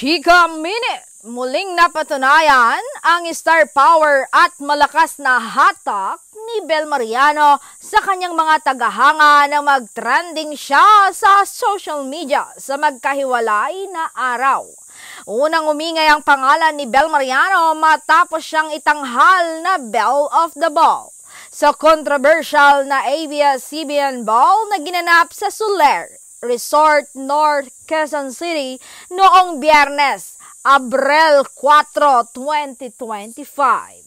Chika Minute! Muling napatunayan ang star power at malakas na hatak ni Bel Mariano sa kanyang mga tagahanga na mag-trending siya sa social media sa magkahiwalay na araw. Unang umingay ang pangalan ni Bel Mariano matapos siyang itanghal na Belle of the Ball sa controversial na ABS-CBN Ball na ginanap sa Soler Resort, North Quezon City noong Biyernes, Abril 4, 2025.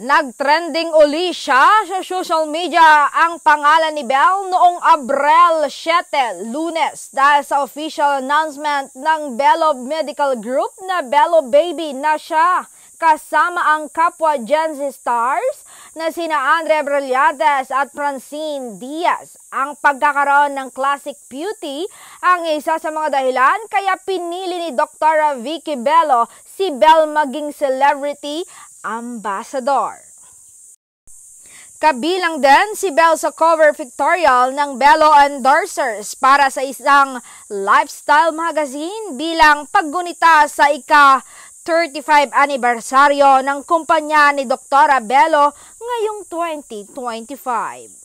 Nagtrending uli siya sa social media ang pangalan ni Belle noong Abril 7, Lunes dahil sa official announcement ng Bello Medical Group na Bello Baby na siya kasama ang kapwa Gen Z stars na sina Andre Brillantes at Francine Diaz. Ang pagkakaroon ng classic beauty ang isa sa mga dahilan kaya pinili ni Dr. Vicky Bello si Belle maging celebrity ambassador. Kabilang din si Belle sa cover pictorial ng Bello Endorsers para sa isang lifestyle magazine bilang paggunita sa ika-35 anibersaryo ng kumpanya ni Dr. Bello ngayong 2025.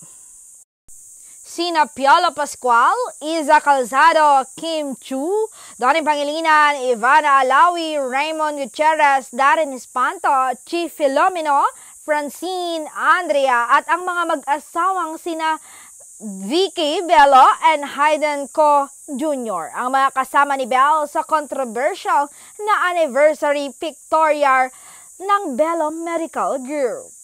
Sina Piolo Pascual, Iza Calzado, Kim Chu, Donnie Pangilinan, Ivana Alawi, Raymond Gutierrez, Darren Espanto, Chief Filomeno, Francine, Andrea at ang mga mag-asawang sina Vicky Bello and Hayden Co. Jr. ang mga kasama ni Belle sa controversial na anniversary pictorial ng Bello Medical Group.